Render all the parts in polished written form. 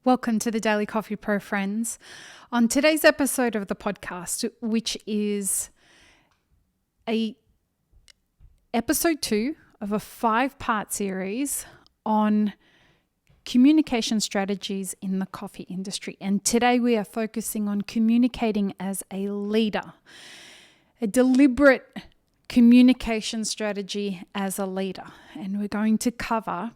Welcome to the Daily Coffee Pro friends. On today's episode of the podcast, which is episode 2 of a 5-part series on communication strategies in the coffee industry. And today we are focusing on communicating as a leader, a deliberate communication strategy as a leader. And we're going to cover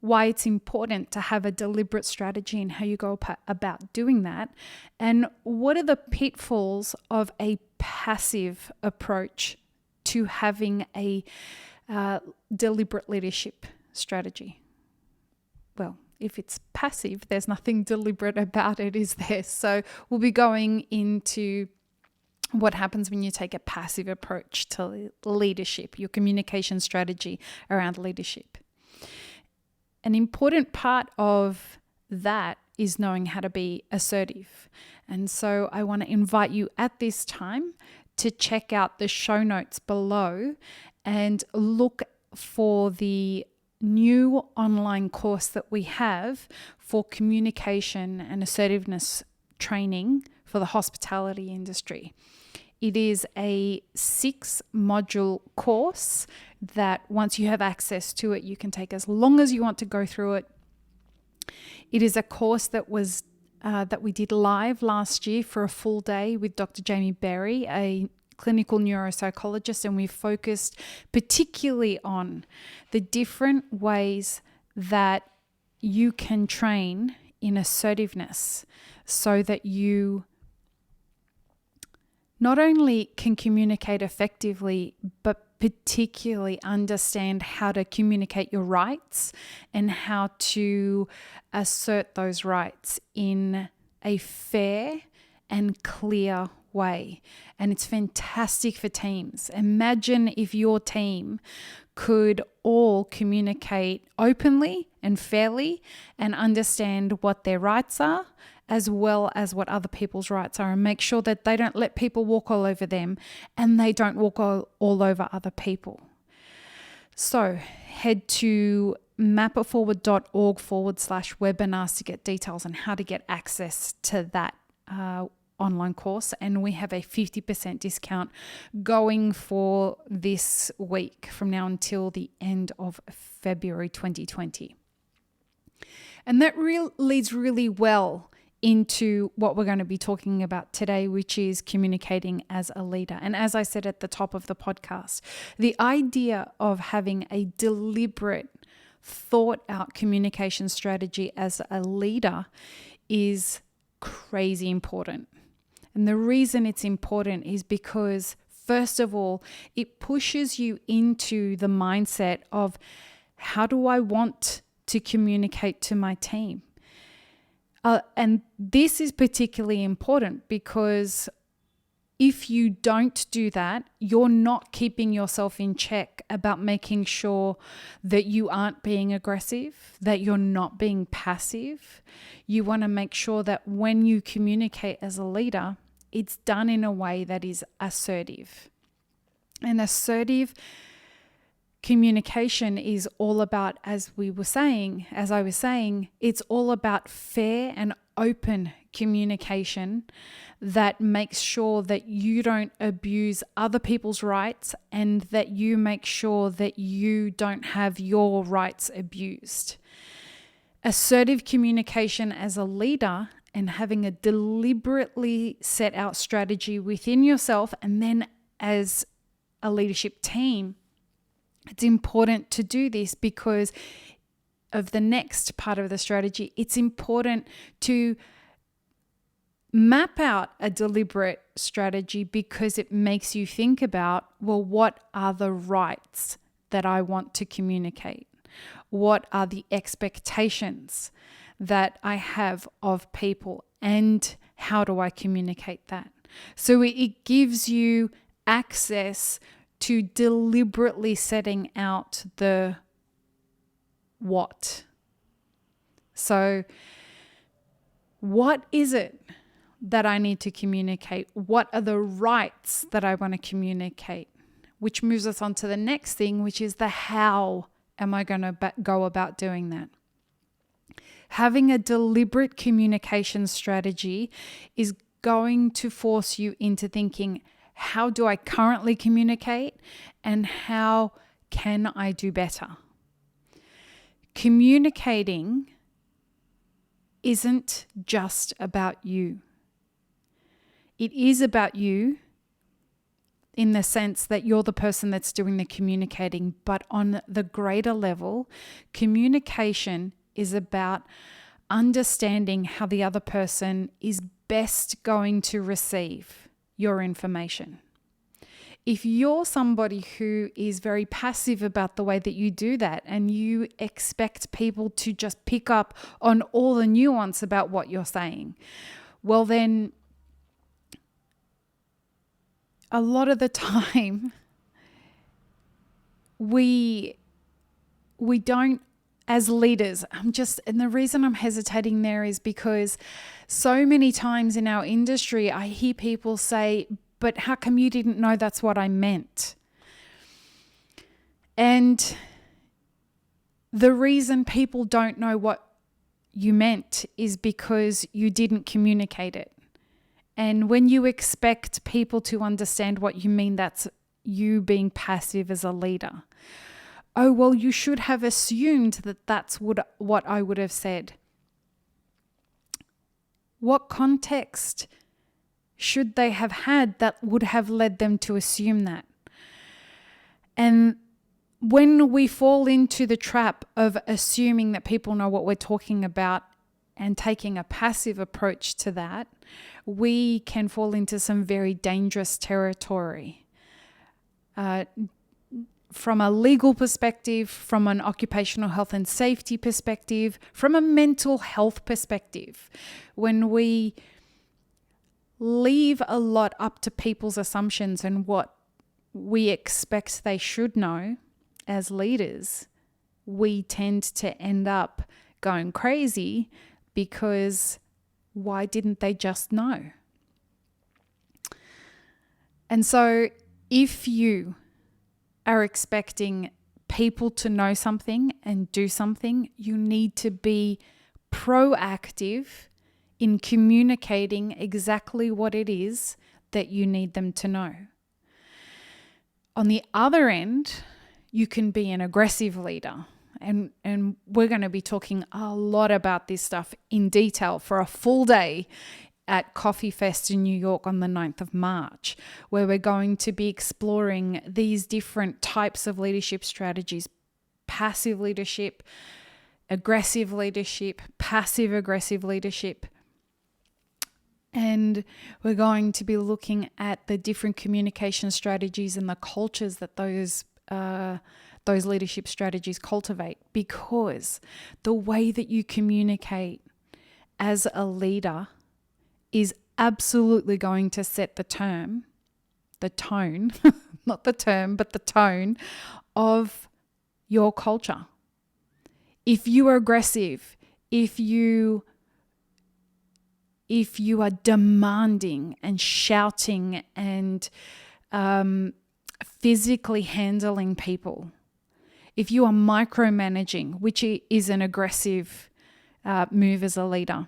why it's important to have a deliberate strategy and how you go about doing that, and what are the pitfalls of a passive approach to having a deliberate leadership strategy. Well, if it's passive, there's nothing deliberate about it, is there? So we'll be going into what happens when you take a passive approach to leadership, your communication strategy around leadership. An important part of that is knowing how to be assertive. And so I want to invite you at this time to check out the show notes below and look for the new online course that we have for communication and assertiveness training for the hospitality industry. It is a 6-module course that once you have access to it, you can take as long as you want to go through it. It is a course that we did live last year for a full day with Dr. Jamie Berry, a clinical neuropsychologist, and we focused particularly on the different ways that you can train in assertiveness so that you not only can communicate effectively, but particularly understand how to communicate your rights and how to assert those rights in a fair and clear way. And it's fantastic for teams. Imagine if your team could all communicate openly and fairly and understand what their rights are, as well as what other people's rights are, and make sure that they don't let people walk all over them and they don't walk all over other people. So head to mapitforward.org/webinars to get details on how to get access to that online course. And we have a 50% discount going for this week from now until the end of February 2020. And that leads really well into what we're going to be talking about today, which is communicating as a leader. And as I said at the top of the podcast, the idea of having a deliberate, thought-out communication strategy as a leader is crazy important. And the reason it's important is because, first of all, it pushes you into the mindset of, how do I want to communicate to my team? And this is particularly important because if you don't do that, you're not keeping yourself in check about making sure that you aren't being aggressive, that you're not being passive. You want to make sure that when you communicate as a leader, it's done in a way that is assertive. And assertive communication is all about, as I was saying, it's all about fair and open communication that makes sure that you don't abuse other people's rights and that you make sure that you don't have your rights abused. Assertive communication as a leader and having a deliberately set out strategy within yourself and then as a leadership team, it's important to do this because of the next part of the strategy. It's important to map out a deliberate strategy because it makes you think about, well, what are the rights that I want to communicate? What are the expectations that I have of people, and how do I communicate that? So it gives you access to deliberately setting out the what. So what is it that I need to communicate? What are the rights that I want to communicate? Which moves us on to the next thing, which is the how am I going to go about doing that? Having a deliberate communication strategy is going to force you into thinking, how do I currently communicate and how can I do better? Communicating isn't just about you. It is about you in the sense that you're the person that's doing the communicating, but on the greater level, communication is about understanding how the other person is best going to receive your information. If you're somebody who is very passive about the way that you do that and you expect people to just pick up on all the nuance about what you're saying, well then a lot of the time we don't, as leaders, and the reason I'm hesitating there is because so many times in our industry, I hear people say, but how come you didn't know that's what I meant? And the reason people don't know what you meant is because you didn't communicate it. And when you expect people to understand what you mean, that's you being passive as a leader. Oh, well, you should have assumed that that's what I would have said. What context should they have had that would have led them to assume that? And when we fall into the trap of assuming that people know what we're talking about and taking a passive approach to that, we can fall into some very dangerous territory. From a legal perspective, from an occupational health and safety perspective, from a mental health perspective, when we leave a lot up to people's assumptions and what we expect they should know as leaders, we tend to end up going crazy because why didn't they just know? And so if you are expecting people to know something and do something, you need to be proactive in communicating exactly what it is that you need them to know. On the other end, you can be an aggressive leader. And we're going to be talking a lot about this stuff in detail for a full day at Coffee Fest in New York on the 9th of March, where we're going to be exploring these different types of leadership strategies: passive leadership, aggressive leadership, passive-aggressive leadership. And we're going to be looking at the different communication strategies and the cultures that those leadership strategies cultivate, because the way that you communicate as a leader is absolutely going to set the tone, not the term, but the tone of your culture. If you are aggressive, if you are demanding and shouting and physically handling people, if you are micromanaging, which is an aggressive move as a leader,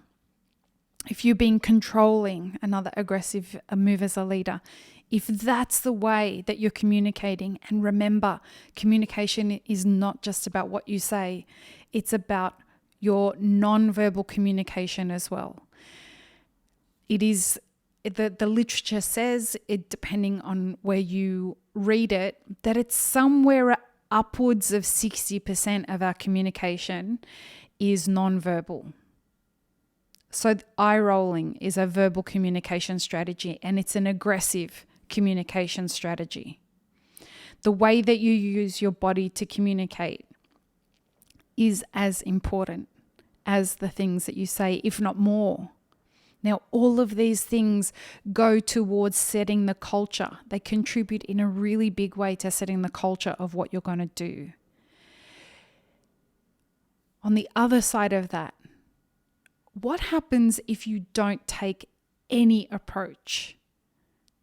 if you're being controlling, another aggressive move as a leader, if that's the way that you're communicating, and remember, communication is not just about what you say, it's about your non-verbal communication as well. It is, the literature says, it, depending on where you read it, that it's somewhere upwards of 60% of our communication is non-verbal. So eye rolling is a verbal communication strategy, and it's an aggressive communication strategy. The way that you use your body to communicate is as important as the things that you say, if not more. Now, all of these things go towards setting the culture. They contribute in a really big way to setting the culture of what you're going to do. On the other side of that, what happens if you don't take any approach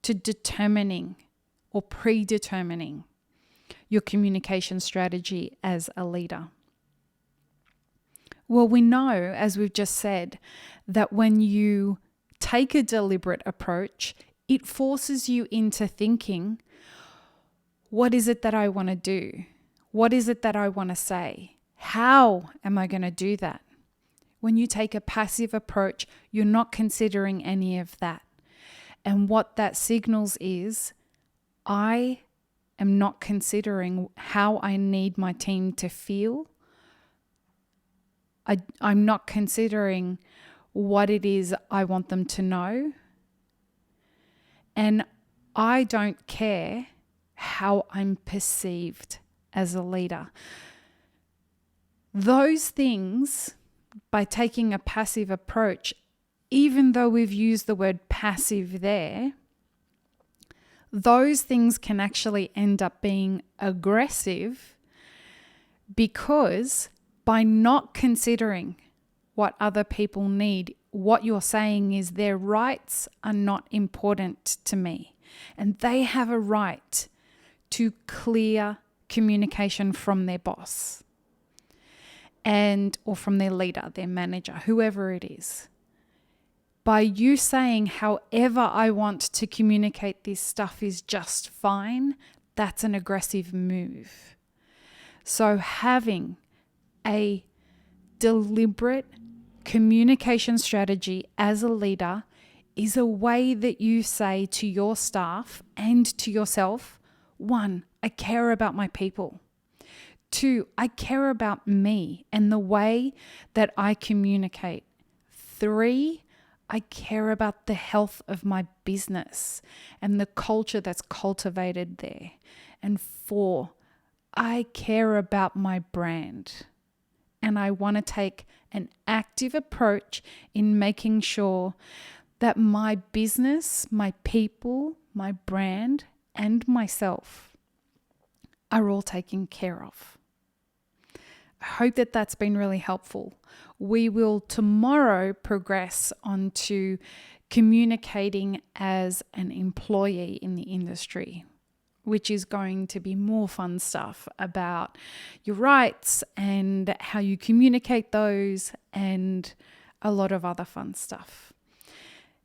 to determining or predetermining your communication strategy as a leader? Well, we know, as we've just said, that when you take a deliberate approach, it forces you into thinking, what is it that I want to do? What is it that I want to say? How am I going to do that? When you take a passive approach, you're not considering any of that. And what that signals is, I am not considering how I need my team to feel. I'm not considering what it is I want them to know. And I don't care how I'm perceived as a leader. Those things, by taking a passive approach, even though we've used the word passive there, those things can actually end up being aggressive, because by not considering what other people need, what you're saying is their rights are not important to me. And they have a right to clear communication from their boss or from their leader, their manager, whoever it is. By you saying, however I want to communicate this stuff is just fine, that's an aggressive move. So having a deliberate communication strategy as a leader is a way that you say to your staff and to yourself, 1, I care about my people. 2, I care about me and the way that I communicate. 3, I care about the health of my business and the culture that's cultivated there. And 4, I care about my brand. And I want to take an active approach in making sure that my business, my people, my brand, and myself are all taken care of. I hope that that's been really helpful. We will tomorrow progress onto communicating as an employee in the industry, which is going to be more fun stuff about your rights and how you communicate those and a lot of other fun stuff.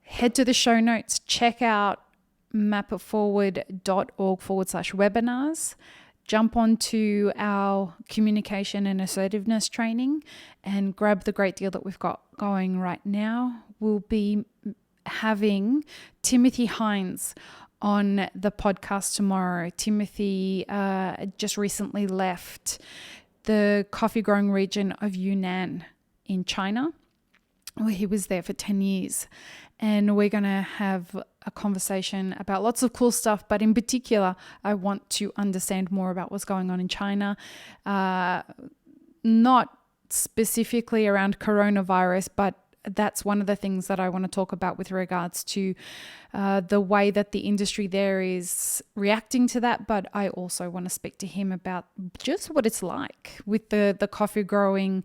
Head to the show notes, check out mapitforward.org/webinars. Jump onto our communication and assertiveness training and grab the great deal that we've got going right now. We'll be having Timothy Hines on the podcast tomorrow. Timothy just recently left the coffee growing region of Yunnan in China, where he was there for 10 years. And we're going to have a conversation about lots of cool stuff, but in particular, I want to understand more about what's going on in China, not specifically around coronavirus, but that's one of the things that I want to talk about with regards to the way that the industry there is reacting to that. But I also want to speak to him about just what it's like with the coffee growing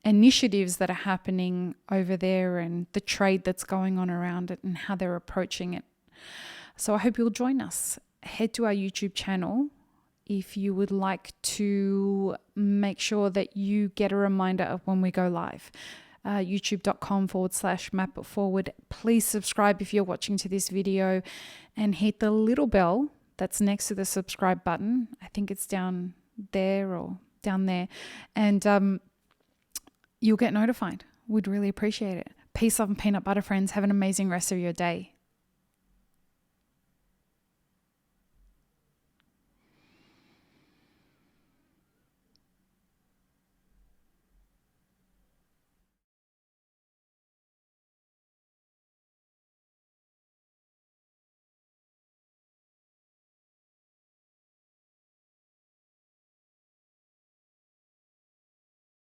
initiatives that are happening over there and the trade that's going on around it and how they're approaching it. So I hope you'll join us. Head to our YouTube channel if you would like to make sure that you get a reminder of when we go live. youtube.com/mapitforward. Please subscribe if you're watching to this video and hit the little bell that's next to the subscribe button. I think it's down there or down there. And you'll get notified. We'd really appreciate it. Peace, love, and peanut butter, friends. Have an amazing rest of your day.